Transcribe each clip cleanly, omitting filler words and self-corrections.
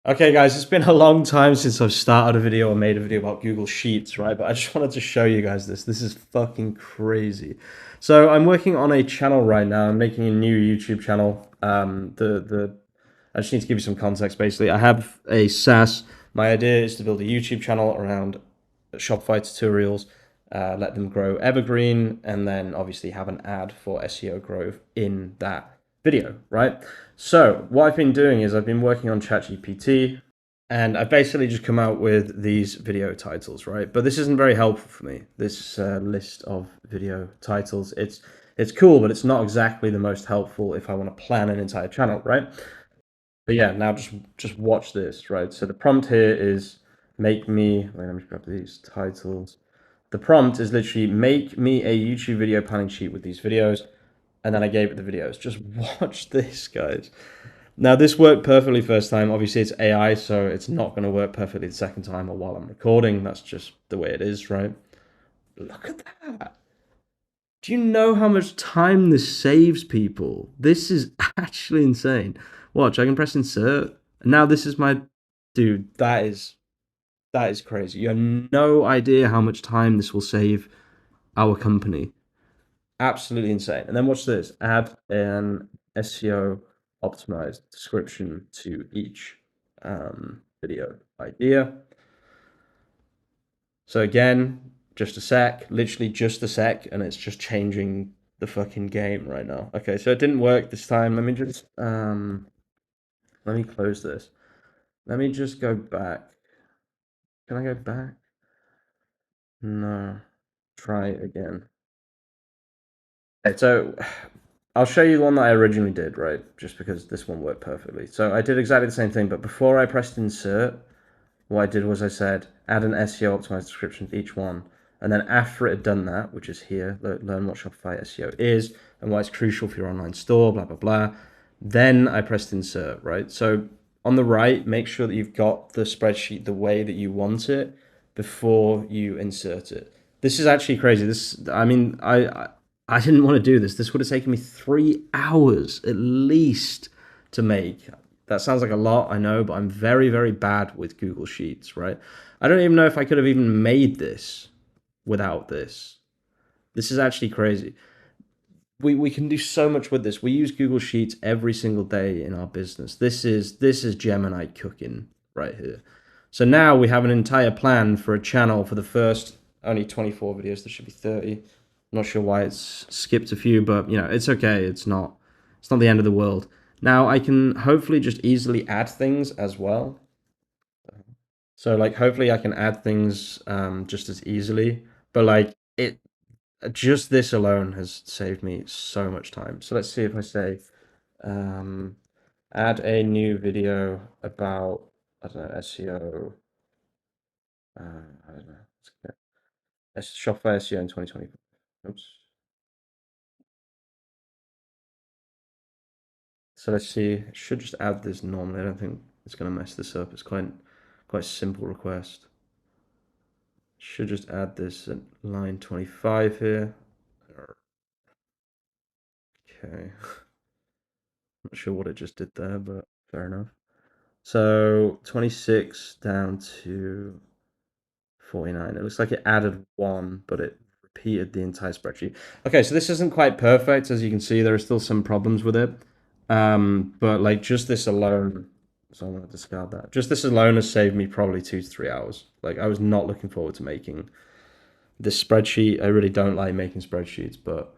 Okay, guys, it's been a long time since I've started a video or made a video about Google Sheets, right? But I just wanted to show you guys this. This is fucking crazy. So I'm working on a channel right now. I'm making a new YouTube channel. I just need to give you some context. Basically, I have a SaaS. My idea is to build a YouTube channel around Shopify tutorials, let them grow evergreen, and then obviously have an ad for SEO growth in that video, right? So what I've been doing is I've been working on ChatGPT, and I've basically just come out with these video titles, right? But this isn't very helpful for me. This list of video titles, it's cool, but it's not exactly the most helpful if I want to plan an entire channel, right? But yeah, now just watch this, right? So the prompt here is make me. Wait, let me grab these titles. The prompt is literally make me a YouTube video planning sheet with these videos. And then I gave it the videos. Just watch this, guys. Now, this worked perfectly first time. Obviously, it's AI, so it's not going to work perfectly the second time or while I'm recording. That's just the way it is, right? Look at that. Do you know how much time this saves people? This is actually insane. Watch, I can press insert. And now this is my... Dude, that is crazy. You have no idea how much time this will save our company. Absolutely insane. And then watch this. Add an SEO optimized description to each video idea. So again, just a sec, literally just a sec, and it's just changing the fucking game right now. Okay, so it didn't work this time. Let me just let me close this. Let me just go back. Can I go back? No. Try again. Okay, so I'll show you the one that I originally did, right? Just because this one worked perfectly. So I did exactly the same thing, but before I pressed insert, what I did was I said, add an SEO optimized description to each one. And then after it had done that, which is here, learn what Shopify SEO is and why it's crucial for your online store, blah, blah, blah. Then I pressed insert, right? So on the right, make sure that you've got the spreadsheet the way that you want it before you insert it. This is actually crazy. I didn't want to do this. This would have taken me 3 hours at least to make. That sounds like a lot, I know, but I'm very, very bad with Google Sheets, right? I don't even know if I could have even made this without this. This is actually crazy. We can do so much with this. We use Google Sheets every single day in our business. This is Gemini cooking right here. So now we have an entire plan for a channel for the first only 24 videos. There should be 30. I'm not sure why it's skipped a few, but you know, it's okay. It's not the end of the world. Now I can hopefully just easily add things as well. So like hopefully I can add things just as easily, but like just this alone has saved me so much time. So let's see if I say add a new video about, I don't know, SEO. I don't know. Shopify SEO in 2020. Oops. So let's see. It should just add this normally. I don't think it's going to mess this up. It's quite a simple request. Should just add this at line 25 here. Okay. Not sure what it just did there, but fair enough. So 26 down to 49. It looks like it added one, but it repeated the entire spreadsheet. Okay, so this isn't quite perfect. As you can see, there are still some problems with it. But like just this alone, so I'm going to discard that. Just this alone has saved me probably 2 to 3 hours. Like I was not looking forward to making this spreadsheet. I really don't like making spreadsheets, but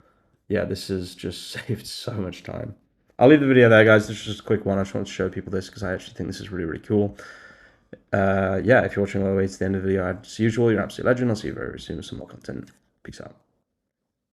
yeah, this has just saved so much time. I'll leave the video there, guys. This is just a quick one. I just wanted to show people this because I actually think this is really, really cool. Yeah, if you're watching all the way to the end of the video, as usual, you're an absolute legend. I'll see you very, very soon with some more content. Peace out.